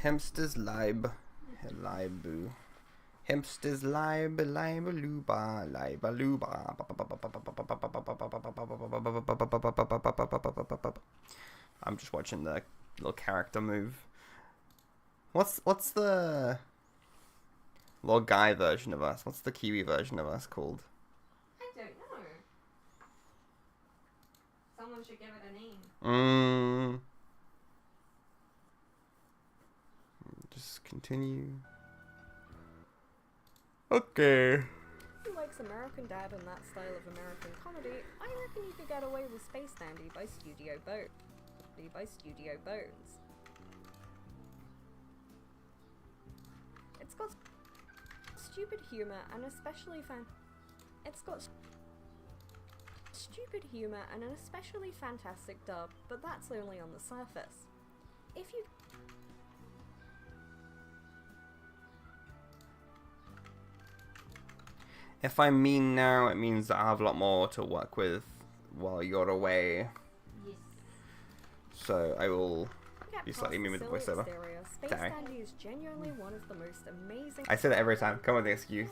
Hamster's Libe. Libe. Hamster's Libe. Libe-luba. Libe-luba. I'm just watching the little character move. What's the little guy version of us? What's the Kiwi version of us called? I don't know. Someone should give it a name. Just continue. Okay. Who likes American Dad and that style of American comedy? I reckon you could get away with Space Dandy by Studio Bones. It's got stupid humor and especially fantastic dub, but that's only on the surface. If I'm mean now, it means that I have a lot more to work with while you're away. Yes. So I will be slightly mean with the voiceover. Space Dandy is genuinely one of the most amazing. I say that every time. Come on, the excuse.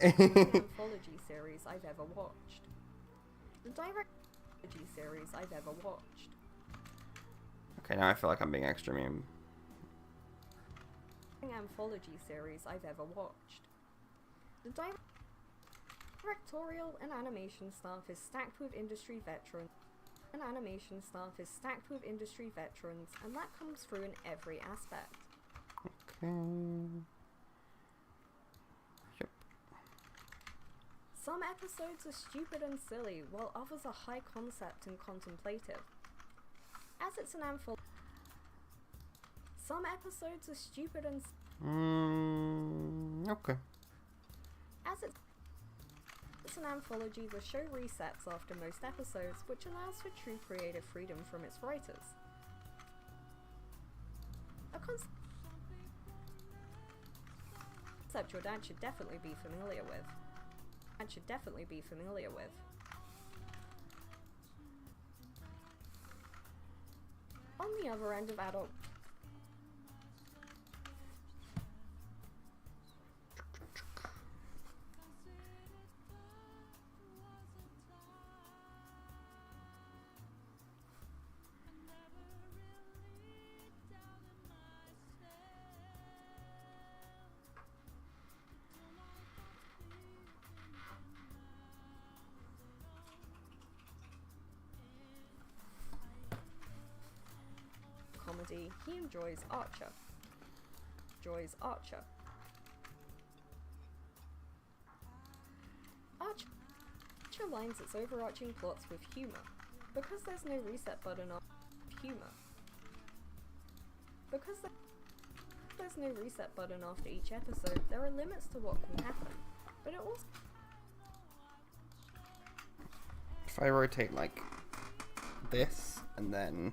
Anthology series I've ever watched. The direct series I've ever watched. Okay, now I feel like I'm being extra mean. Anthology series I've ever watched. The directorial and animation staff is stacked with industry veterans. And that comes through in every aspect. Okay. Yep. Some episodes are stupid and silly, while others are high concept and contemplative. As it's an anthology. Some episodes are stupid and okay. As it's an anthology, the show resets after most episodes, which allows for true creative freedom from its writers. A concept your dad should definitely be familiar with. On the other end of adult comedy, he enjoys Archer. Archer lines its overarching plots with humor, because there's no reset button after each episode, there are limits to what can happen, but it also... If I rotate like this and then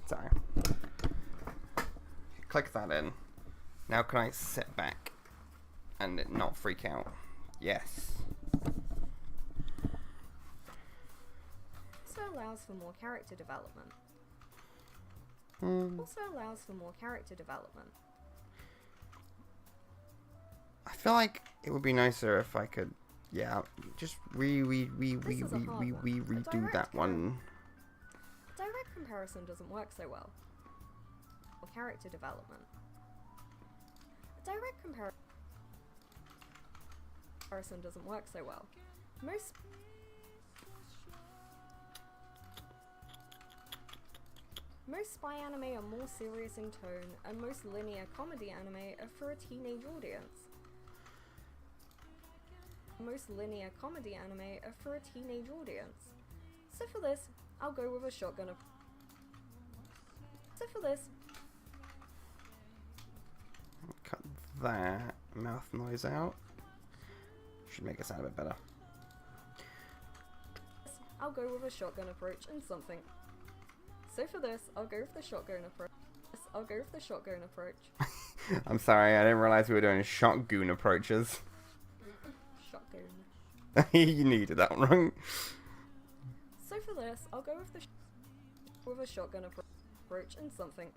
sorry, click that in. Now can I sit back and it not freak out? Yes. Also allows for more character development. I feel like it would be nicer if I could, yeah, just redo that one. Direct comparison doesn't work so well. Character development. Direct comparison doesn't work so well. Most spy anime are more serious in tone, and most linear comedy anime are for a teenage audience. So for this, I'll go with a shotgun approach. Cut that mouth noise out. Should make it sound a bit better. I'll go with a shotgun approach and something. So for this, I'll go with the shotgun approach. I'm sorry, I didn't realize we were doing shotgun approaches. Shotgun. You needed that one wrong. So for this, I'll go with with a shotgun approach and something.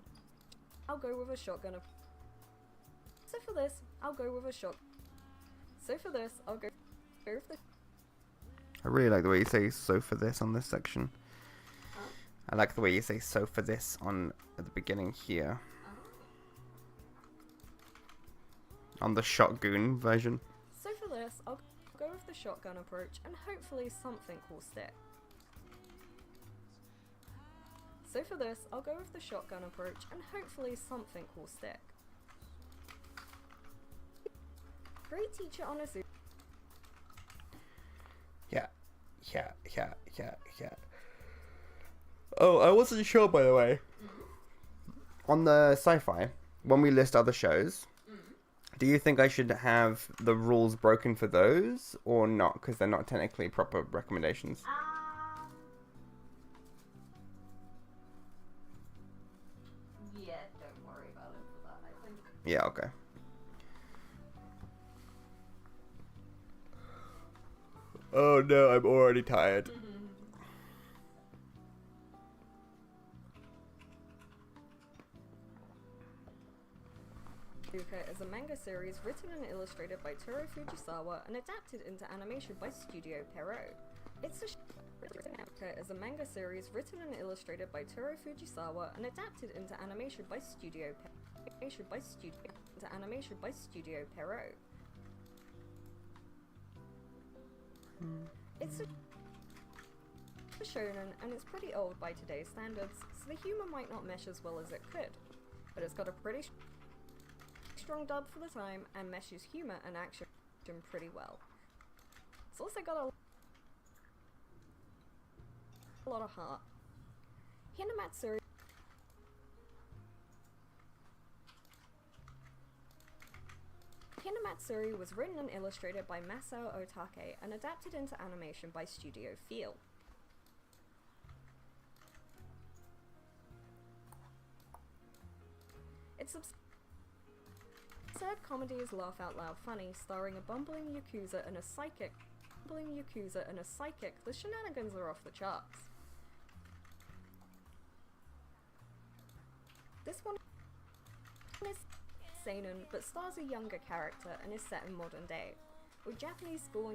I'll go with a shotgun approach. So for this, I'll go with a shot. So for this, I'll go with the. I really like the way you say "so for this" on this section. Oh. I like the way you say "so for this" on at the beginning here. On the shotgun version. So for this, I'll go with the shotgun approach and hopefully something will stick. So for this, I'll go with the shotgun approach and hopefully something will stick. Great teacher on a Zoom. Yeah. Oh, I wasn't sure, by the way. On the sci-fi, when we list other shows, do you think I should have the rules broken for those or not? Because they're not technically proper recommendations. Yeah, don't worry about it for that, I think. Yeah, okay. Oh no, I'm already tired. Yuka is a manga series written and illustrated by Toru Fujisawa and adapted into animation by Studio Pierrot. It's a Yuka is a manga series written and illustrated by Toru Fujisawa and adapted into animation by Studio Pierrot. It's a shonen and it's pretty old by today's standards, so the humor might not mesh as well as it could, but it's got a pretty strong dub for the time and meshes humor and action pretty well. It's also got a lot of heart. Hinamatsuri was written and illustrated by Masao Otake and adapted into animation by Studio Feel. It's absurd comedy is laugh out loud funny, starring a bumbling yakuza and a psychic. The shenanigans are off the charts. This one is seinen, but stars a younger character and is set in modern day, with Japanese school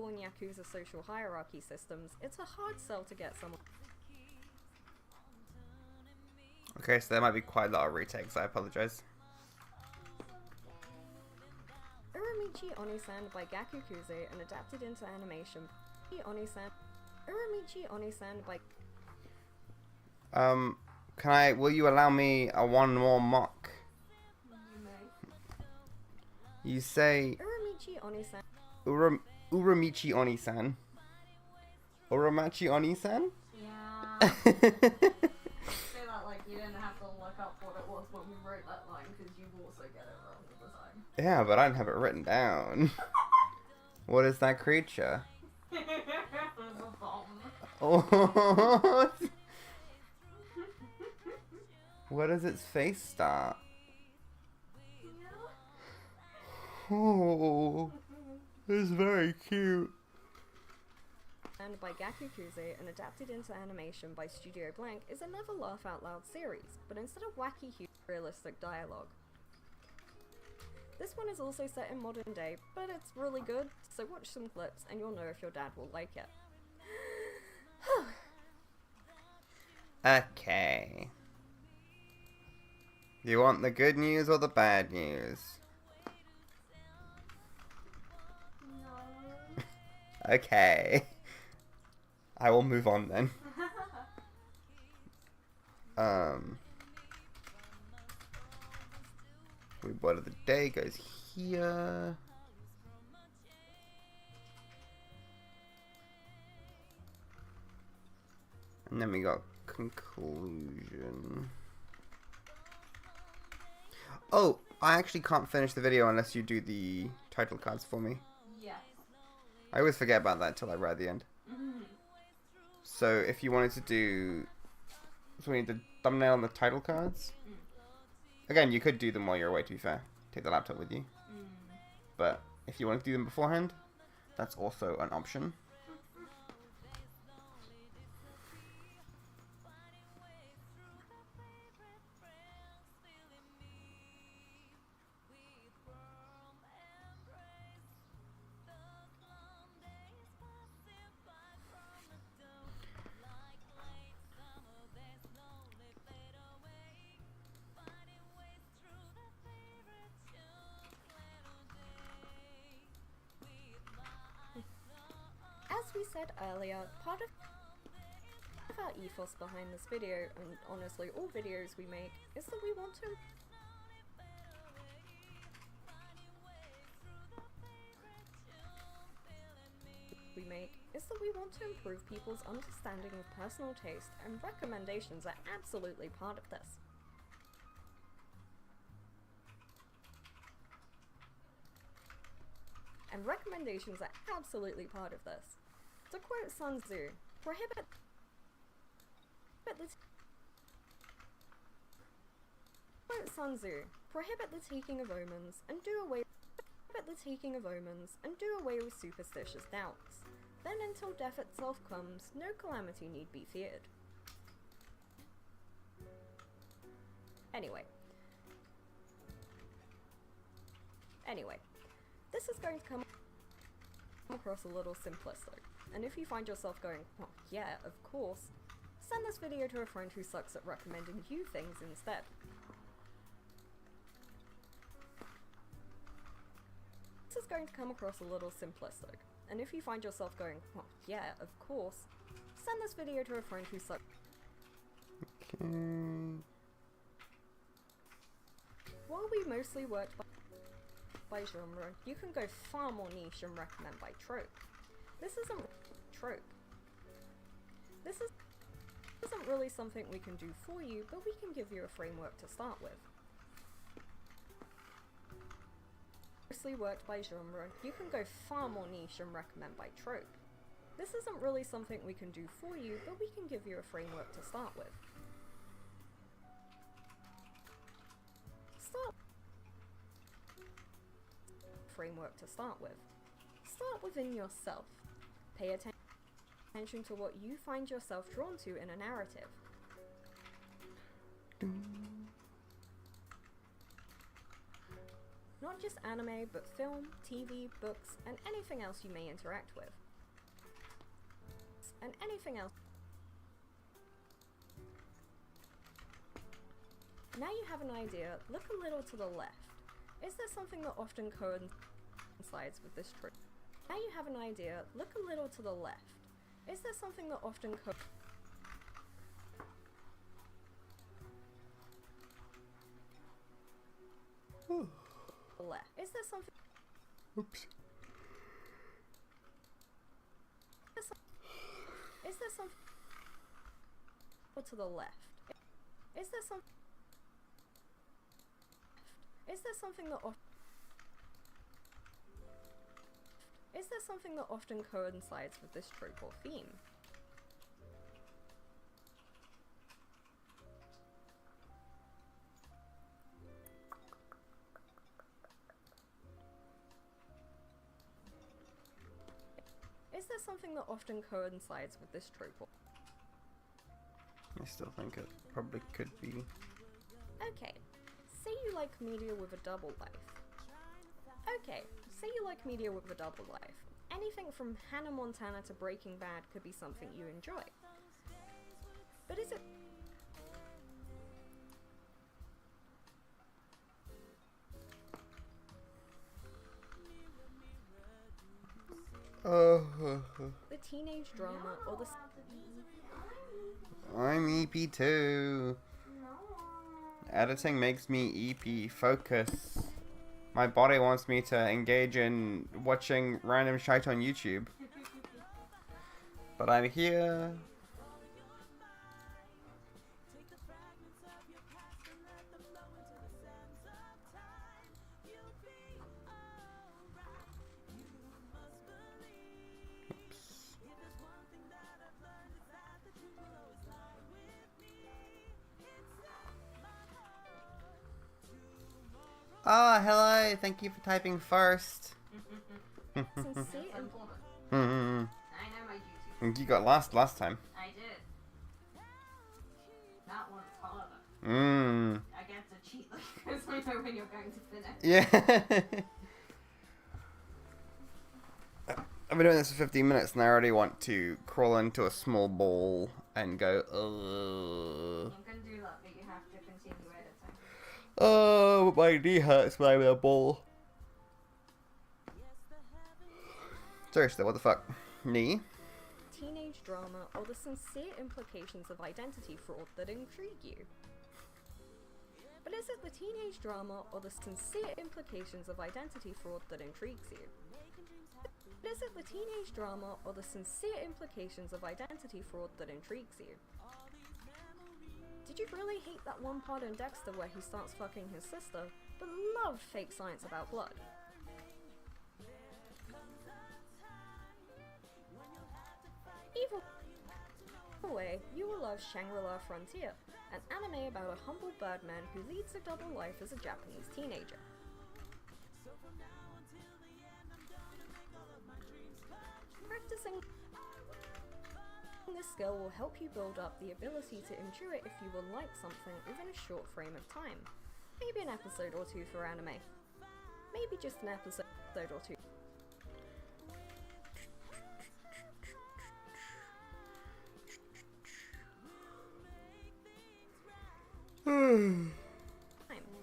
and Yakuza social hierarchy systems. It's a hard sell to get someone. Okay, so there might be quite a lot of retakes, I apologize. Uramichi Onisan by Gakukuze and adapted into animation. Uramichi Onisan by. Will you allow me a one more mock? You may. You say Uramichi Onisan. Uramichi Oni-san. Uramachi Oni-san? Yeah. Say that like you didn't have to look up what it was when we wrote that line, because you also get it wrong all the time. Yeah, but I don't have it written down. What is that creature? It was a bomb. Oh, where does its face start? Oh, it's very cute. And by Gakukuze and adapted into animation by Studio Blank is another laugh out loud series, but instead of wacky, realistic dialogue. This one is also set in modern day, but it's really good, so watch some clips and you'll know if your dad will like it. Okay. Do you want the good news or the bad news? No. Okay. I will move on then. Word of the day goes here. And then we got conclusion. Oh, I actually can't finish the video unless you do the title cards for me. Yes. I always forget about that till I write the end. So if you wanted to do... So we need the thumbnail and the title cards? Again, you could do them while you're away, to be fair. Take the laptop with you. But if you want to do them beforehand, that's also an option. As we said earlier, part of our ethos behind this video, and honestly all videos we make, is that we want to improve people's understanding of personal taste, and recommendations are absolutely part of this. To quote Sun Tzu, prohibit the taking of omens and do away with superstitious doubts. Then until death itself comes, no calamity need be feared. Anyway, this is going to come across a little simplistic, and if you find yourself going, well, yeah, of course, send this video to a friend who sucks at recommending you things instead. This is going to come across a little simplistic, and if you find yourself going, well, yeah, of course, send this video to a friend who sucks. Okay. While we mostly worked by genre, you can go far more niche and recommend by trope. This isn't really something we can do for you, but we can give you a framework to start with. Mostly worked by genre, you can go far more niche and recommend by trope. This isn't really something we can do for you, but we can give you a framework to start with. Start within yourself. Pay attention to what you find yourself drawn to in a narrative. Not just anime, but film, TV, books, and anything else you may interact with. Now you have an idea, look a little to the left. Is there something that often coincides with this trope? Now you have an idea, look a little to the left. Is there something that often left? Is there something? Oops. Is there something to the left? Is there some? Is there something that? Is there something that often coincides with this trope or theme? Is there something that often coincides with this trope or... I still think it probably could be. Okay, say you like media with a double life. Anything from Hannah Montana to Breaking Bad could be something you enjoy. But is it... the teenage drama or the... I'm EP2. Editing makes me EP. Focus. My body wants me to engage in watching random shite on YouTube. But I'm here. Oh, hello. Thank you for typing first. Sincere Important. Hmm. I know my duties. You got last time. I did. That one's harder. Mmm. I get to cheat because I know when you're going to finish. Yeah. I've been doing this for 15 minutes and I already want to crawl into a small ball and go, You can do that, but you have to continue editing. oh, my knee hurts when I'm in a ball. Seriously, what the fuck? Knee? teenage drama or the sincere implications of identity fraud that intrigue you. But is it the teenage drama or the sincere implications of identity fraud that intrigues you? But is it the teenage drama or the sincere implications of identity fraud that intrigues you? Did you really hate that one part in Dexter where he starts fucking his sister, but loved fake science about blood? Either way, you will love Shangri-La Frontier, an anime about a humble birdman who leads a double life as a Japanese teenager. Practicing this skill will help you build up the ability to endure it if you will like something within a short frame of time. Maybe an episode or two for anime. Maybe just an episode or two.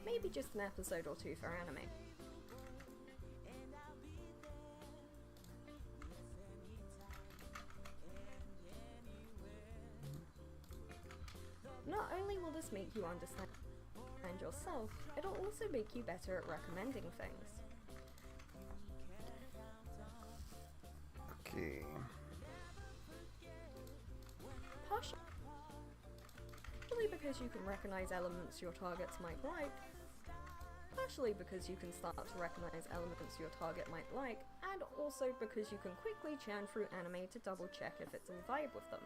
Maybe just an episode or two for anime. Not only will this make you understand yourself, it'll also make you better at recommending things. Okay. Partially because you can recognize elements your targets might like, partially because you can start to recognize elements your target might like, and also because you can quickly churn through anime to double check if it's all vibe with them.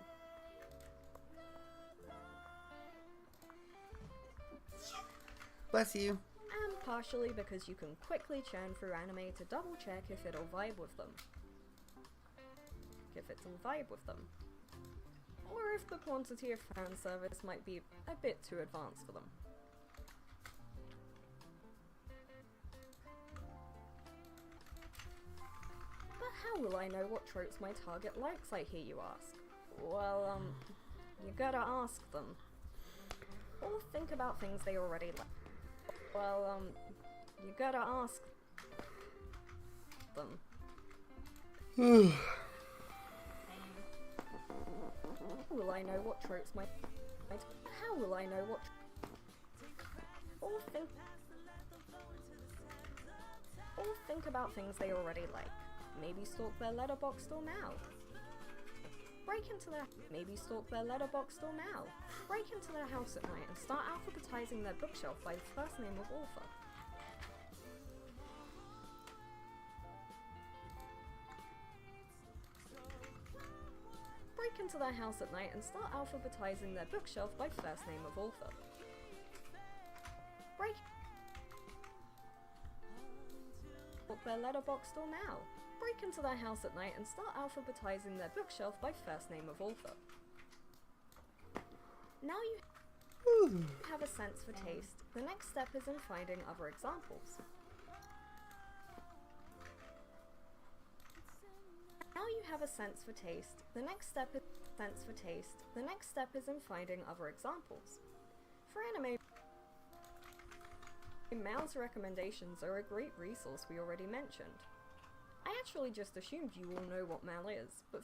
Bless you. And partially because you can quickly churn through anime to double check if it'll vibe with them. If it's all vibe with them. Or if the quantity of fan service might be a bit too advanced for them. But how will I know what tropes my target likes, I hear you ask? Well, you gotta ask them. Or think about things they already like. Well, you gotta ask them. How will I know what tropes my... How will I know what... Or think about things they already like. Maybe stalk their letterboxd or now. Break into their... Maybe stalk their letterboxd or now. Break into their house at night and start alphabetizing their bookshelf by the first name of author. Break into their house at night and start alphabetizing their bookshelf by first name of author. Break their letterboxd or now. Break into their house at night and start alphabetizing their bookshelf by first name of author. Now you have a sense for taste. The next step is in finding other examples. Now you have a sense for taste. The next step is in finding other examples. For anime, Mal's recommendations are a great resource we already mentioned. I actually just assumed you all know what Mal is, but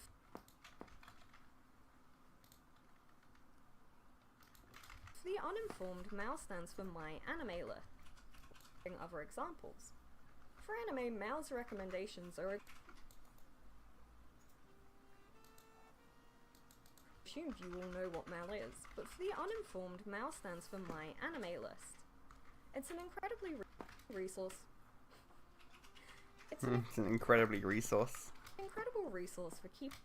for the uninformed, Mal stands for My Anime List. Other examples. For anime, Mal's recommendations are assumed you all know what Mal is, but for the uninformed, Mal stands for My Anime List. It's an incredibly resource. It's an incredibly resource. Incredible resource for keeping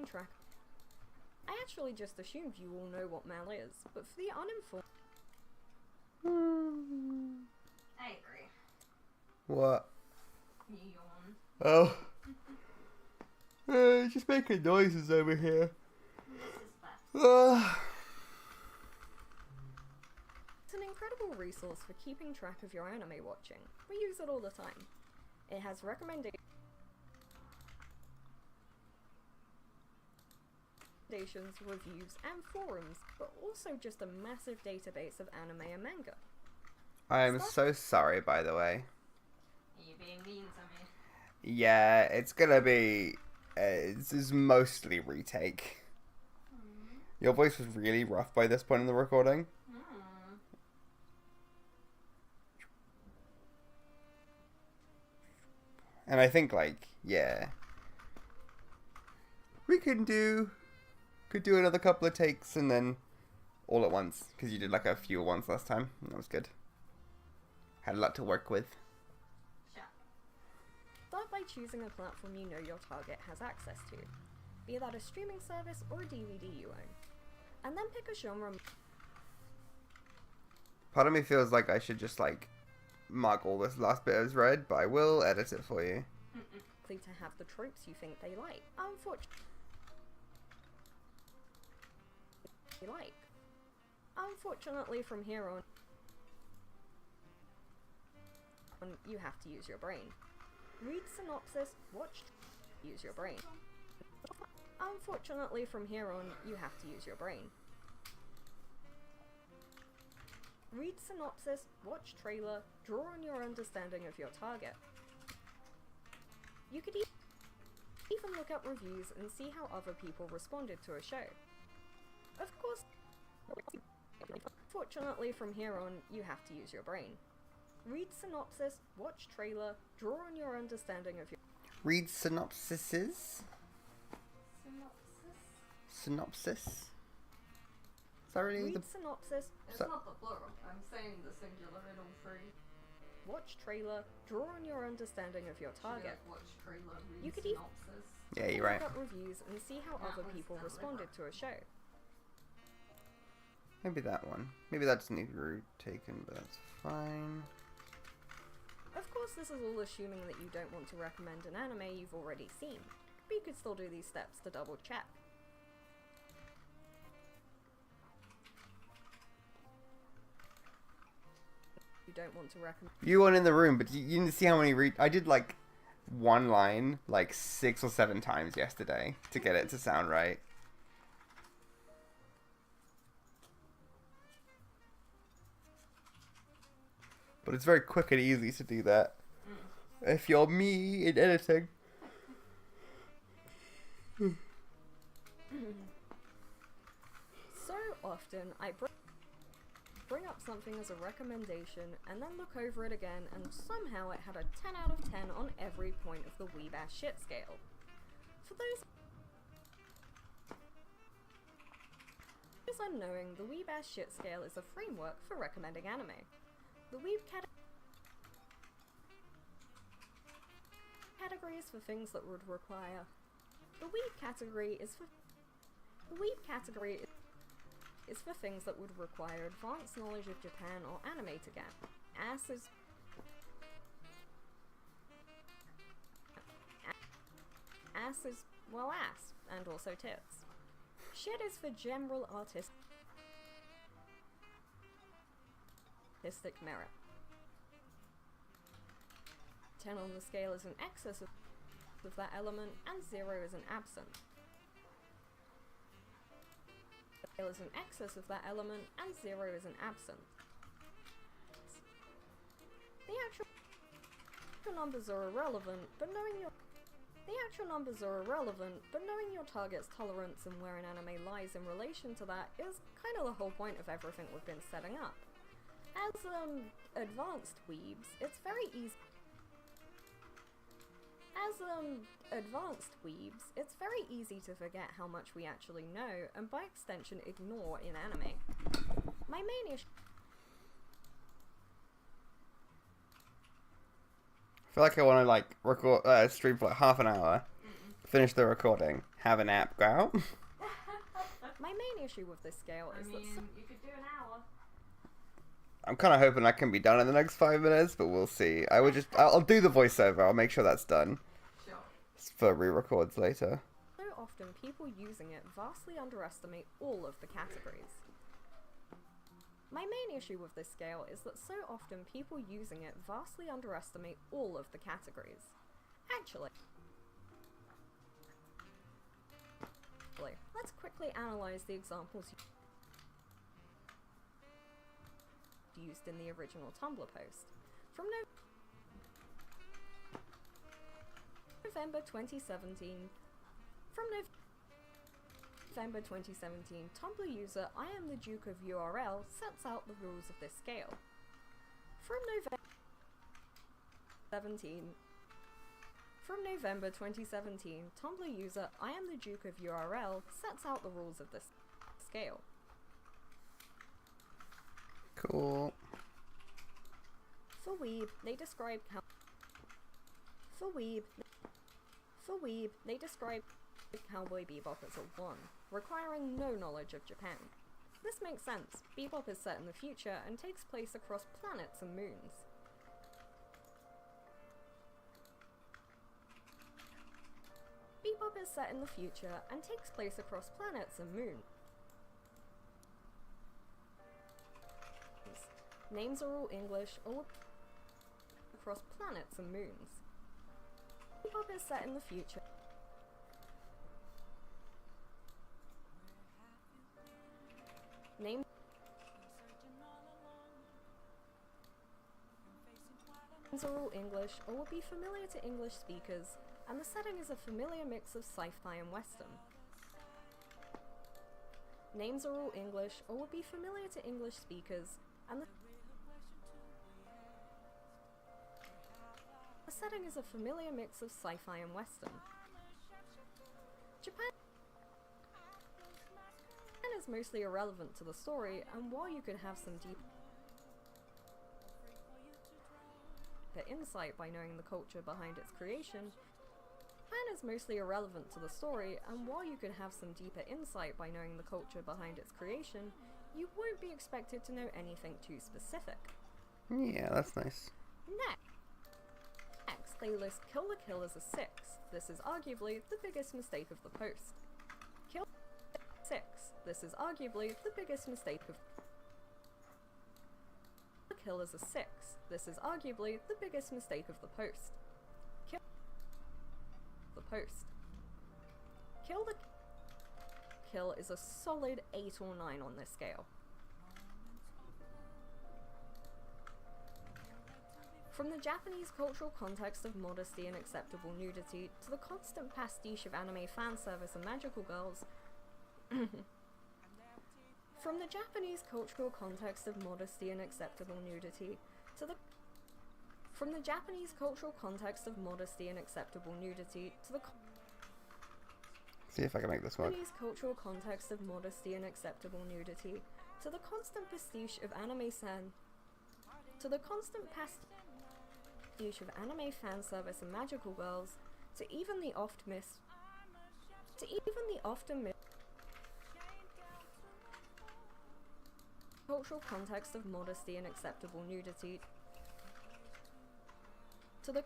track. I actually just assumed you all know what Mal is, but for the uninformed... What? You yawn. Oh. Just making noises over here. This is bad. It's an incredible resource for keeping track of your anime watching. We use it all the time. It has recommendations, reviews, and forums, but also just a massive database of anime and manga. I am so sorry, by the way. Are you being mean to me? Yeah, it's gonna be... this is mostly retake. Your voice was really rough by this point in the recording. And I think, like, yeah. We could do another couple of takes and then all at once. Because you did, like, a few at once last time. And that was good. Had a lot to work with. Sure. Start by choosing a platform you know your target has access to, be that a streaming service or a DVD you own. And then pick a genre. Part of me feels like I should just, like, mark all this last bit as read, but I will edit it for you. To have the tropes you think they like. Unfortunately, from here on, you have to use your brain. Read synopsis, watch, use your brain. Unfortunately, from here on, you have to use your brain. Read synopsis, watch trailer, draw on your understanding of your target. You could even look up reviews and see how other people responded to a show. Of course, fortunately from here on, you have to use your brain. Read synopsis, watch trailer, draw on your understanding of your... Read synopsises? Synopsis? Is that really Read the... synopsis, It's not the plural. I'm saying the singular in all three. watch trailer, draw on your understanding of your target. Watch trailer, read You could synopsis. Yeah, you're right. Look up reviews and see how That other was people deliberate. responded to a show. Maybe that one. Maybe that's need route taken, but that's fine. Of course, this is all assuming that you don't want to recommend an anime you've already seen, but you could still do these steps to double check. You don't want to recommend... You weren't in the room, but you didn't see how many I did, like, one line, like, 6 or 7 times yesterday to get it to sound right. But it's very quick and easy to do that. If you're me in editing. So often, I bring up something as a recommendation and then look over it again and somehow it had a 10 out of 10 on every point of the weeb-ass shit scale. For those unknowing, the weeb-ass shit scale is a framework for recommending anime. The weeb category is for things that would require... The weeb category is for things that would require advanced knowledge of Japan or anime to get. Ass is well, ass, and also tits. Shit is for general artistic merit. 10 on the scale is an excess of that element, and 0 is an absent. Scale is an excess of that element, and 0 is an absent. The actual numbers are irrelevant, but knowing your target's tolerance and where an anime lies in relation to that is kind of the whole point of everything we've been setting up. As advanced weebs, it's very easy. It's very easy to forget how much we actually know, and by extension ignore in anime. My main issue... I feel like I want to, like, record, stream for like half an hour, finish the recording, have an app go out. My main issue with this scale is that... you could do an hour. I'm kind of hoping that can be done in the next 5 minutes, but we'll see. I'll do the voiceover. I'll make sure that's done. Sure. For re-records later. So often people using it vastly underestimate all of the categories. My main issue with this scale is that so often people using it vastly underestimate all of the categories. Actually, let's quickly analyze the examples used in the original Tumblr post. From November 2017, Tumblr user I am the Duke of URL sets out the rules of this scale. From November 2017, Tumblr user I am the Duke of URL sets out the rules of this scale. Cool. For Weeb, they describe Cowboy Bebop as a 1, requiring no knowledge of Japan. This makes sense. Bebop is set in the future and takes place across planets and moons. Bebop is set in the future and takes place across planets and moons. Names are all English or across planets and moons. Bebop is set in the future. Names are all English or will be familiar to English speakers, and the setting is a familiar mix of sci-fi and western. Names are all English or will be familiar to English speakers, and the setting is a familiar mix of sci-fi and western. Japan is mostly irrelevant to the story, and while you could have some deeper insight by knowing the culture behind its creation, Japan is mostly irrelevant to the story, and while you could have some deeper insight by knowing the culture behind its creation, you won't be expected to know anything too specific. Yeah, that's nice. Next, they list Kill the Kill as a 6. This is arguably the biggest mistake of the post. Kill 6. This is arguably the biggest mistake of the kill as a 6. This is arguably the biggest mistake of the post. Kill the kill is a solid 8 or 9 on this scale. From the Japanese cultural context of modesty and acceptable nudity to the constant pastiche of anime fan service and magical girls. From the Japanese cultural context of modesty and acceptable nudity to the See if I can make this work. Japanese cultural context of modesty and acceptable nudity to the constant pastiche of anime fan service and magical girls to even the often missed cultural context of modesty and acceptable nudity to the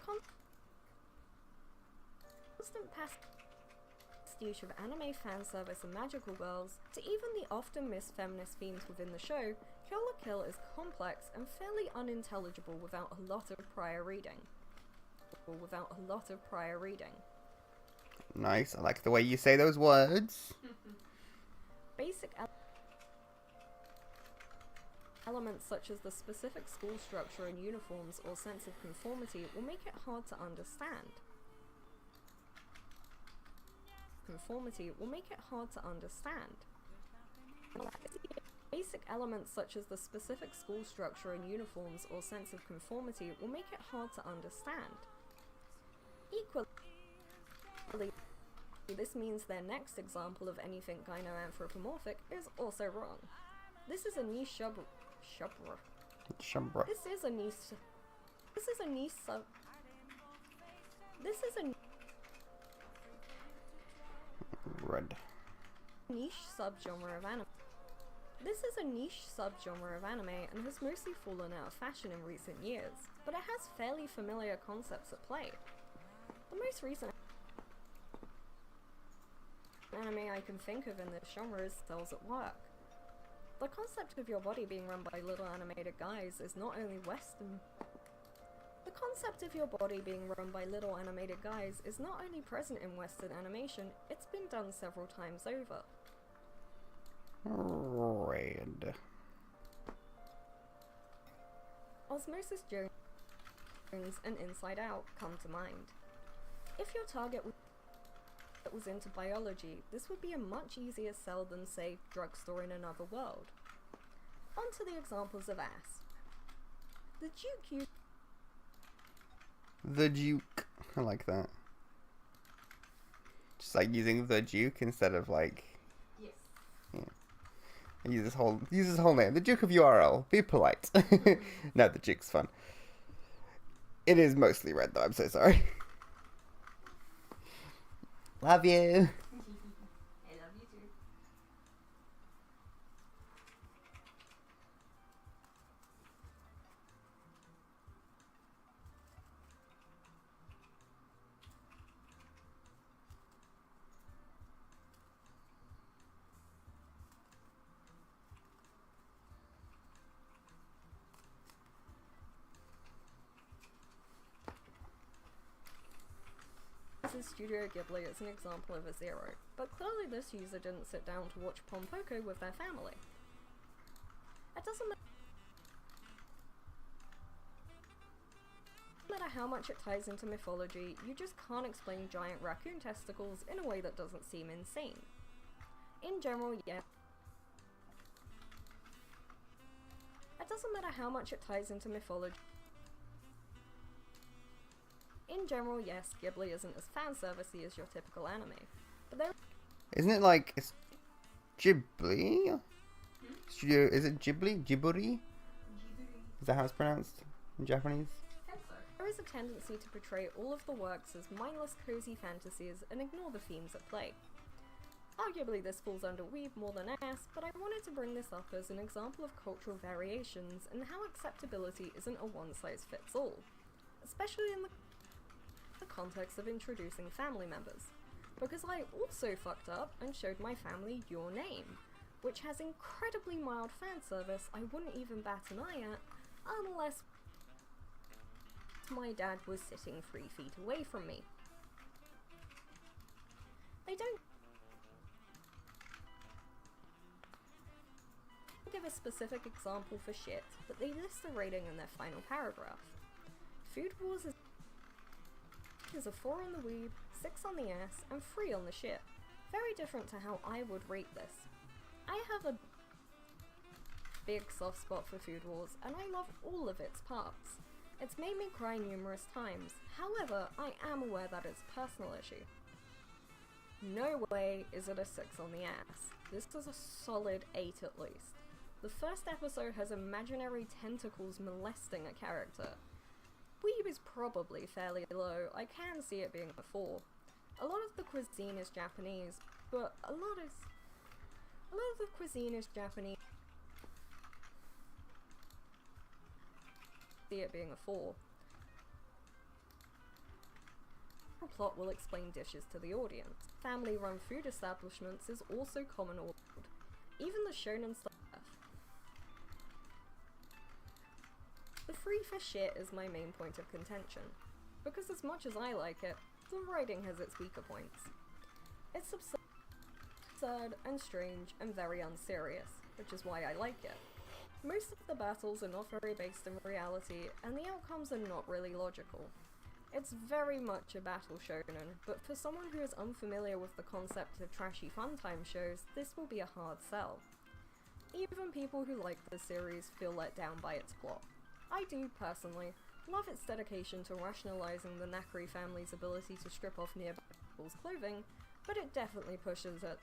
constant pastiche of anime fan service and magical girls to even the often missed feminist themes within the show, Kill la Kill is complex and fairly unintelligible without a lot of prior reading. Nice, I like the way you say those words. Basic elements such as the specific school structure and uniforms or sense of conformity will make it hard to understand. Basic elements such as the specific school structure and uniforms or sense of conformity will make it hard to understand. Equally, this means their next example of anything gyno-anthropomorphic is also wrong. This is a niche niche subgenre of anime. This is a niche subgenre of anime and has mostly fallen out of fashion in recent years, but it has fairly familiar concepts at play. The most recent anime I can think of in this genre is Cells at Work. The concept of your body being run by little animated guys is not only Western. The concept of your body being run by little animated guys is not only present in Western animation, it's been done several times over. Red. Osmosis Jones and Inside Out come to mind. If your target was into biology, this would be a much easier sell than, say, Drugstore in Another World. On to the examples of ass. The Duke used The Duke. I like that. Just like using the Duke instead of like. Yes. Yeah. Use his whole name. The Duke of URL. Be polite. No, the Duke's fun. It is mostly red though. I'm so sorry. Love you. I love you too. uses Studio Ghibli as an example of a zero, but clearly this user didn't sit down to watch Pompoko with their family. It doesn't matter how much it ties into mythology, you just can't explain giant raccoon testicles in a way that doesn't seem insane. In general, yeah. It doesn't matter how much it ties into mythology. In general, yes, Ghibli isn't as fan-servicey as your typical anime, but there Isn't it like it's Ghibli? Studio, is it Ghibli? Ghibli? Is that how it's pronounced in Japanese? there is a tendency to portray all of the works as mindless cozy fantasies and ignore the themes at play. Arguably this falls under weeb more than ass, but I wanted to bring this up as an example of cultural variations and how acceptability isn't a one-size-fits-all, especially in the context of introducing family members, because I also fucked up and showed my family Your Name, which has incredibly mild fan service I wouldn't even bat an eye at unless my dad was sitting 3 feet away from me. They don't give a specific example for shit, but they list the rating in their final paragraph. Food Wars is a 4 on the weeb, 6 on the ass, and 3 on the shit. Very different to how I would rate this. I have a big soft spot for Food Wars, and I love all of its parts. It's made me cry numerous times, however, I am aware that it's a personal issue. No way is it a 6 on the ass. This is a solid 8 at least. The first episode has imaginary tentacles molesting a character. Weeb is probably fairly low, I can see it being a 4. A lot of the cuisine is Japanese, but a lot of the cuisine is Japanese. See it being a 4. The plot will explain dishes to the audience. Family-run food establishments is also common ordered. Even the shonen stuff. The 3 for shit is my main point of contention, because as much as I like it, the writing has its weaker points. It's absurd and strange and very unserious, which is why I like it. Most of the battles are not very based in reality, and the outcomes are not really logical. It's very much a battle shonen, but for someone who is unfamiliar with the concept of trashy fun-time shows, this will be a hard sell. Even people who like the series feel let down by its plot. I do, personally, love its dedication to rationalizing the Nakari family's ability to strip off nearby people's clothing, but it definitely pushes it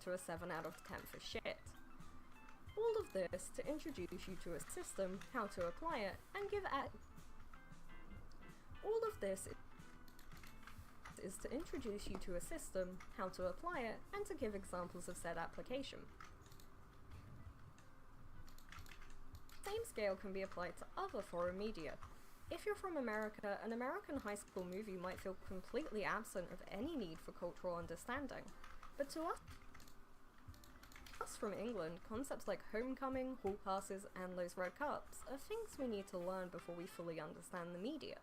to a 7 out of 10 for shit. All of this to introduce you to a system, how to apply it, and give all of this is to introduce you to a system, how to apply it, and to give examples of said application. Same scale can be applied to other foreign media. If you're from America, an American high school movie might feel completely absent of any need for cultural understanding. But to us from England, concepts like homecoming, hall passes, and those red cups are things we need to learn before we fully understand the media.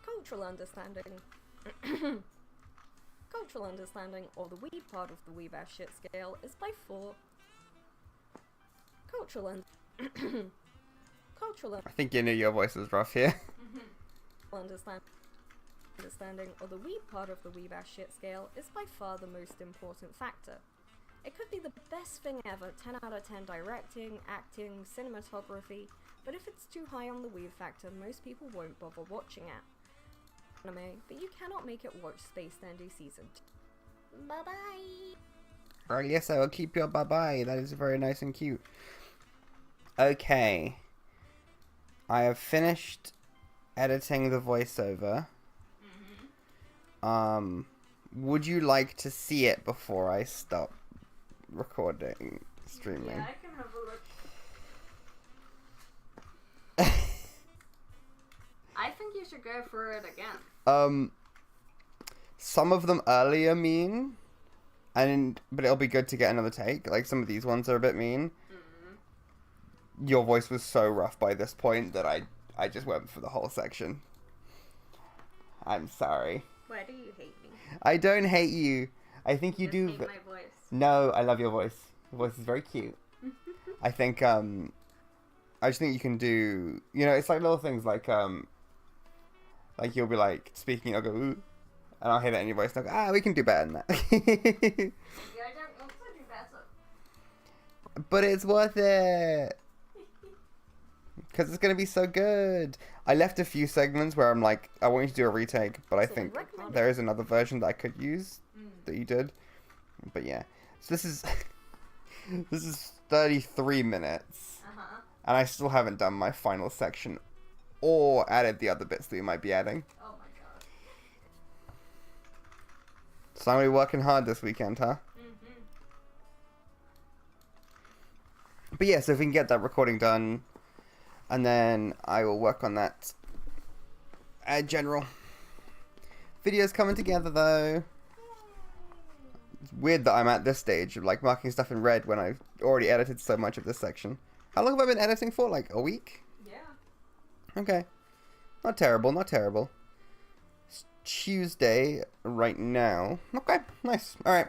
Cultural understanding Cultural understanding, or the weeb part of the weeb ass shit scale, is by far I think you knew your voice was rough here. Understanding, or the weeb part of the weeb ass shit scale, is by far the most important factor. It could be the best thing ever, 10 out of 10 directing, acting, cinematography, but if it's too high on the weeb factor, most people won't bother watching it. Anime, but you cannot make it watch Space Dandy Season 2. Bye bye! Yes, I will keep your bye-bye. That is very nice and cute. Okay. I have finished editing the voiceover. Would you like to see it before I stop recording, streaming? Yeah, I can have a look. I think you should go for it again. Some of them earlier mean, but it'll be good to get another take. Like, some of these ones are a bit mean. Your voice was so rough by this point that I just went for the whole section. I'm sorry. Why do you hate me? I don't hate you. I think you do. Hate my voice. No, I love your voice. Your voice is very cute. I think, I just think you can do, it's like little things like you'll be like speaking, I'll go, ooh, and I'll hear that in your voice, and I'll go, we can do better than that. Yeah, I don't want to do better. But it's worth it. Because it's going to be so good. I left a few segments where I'm like, I want you to do a retake, but I think there is another version that I could use that you did. But yeah. So this is this is 33 minutes. And I still haven't done my final section or added the other bits that we might be adding. Oh my god. So I'm going to be working hard this weekend, huh? But yeah, so if we can get that recording done, and then I will work on that general. Videos coming together, though. It's weird that I'm at this stage of, like, marking stuff in red when I've already edited so much of this section. How long have I been editing for? Like, a week? Yeah. Okay. Not terrible, not terrible. It's Tuesday right now. Okay, nice. Alright.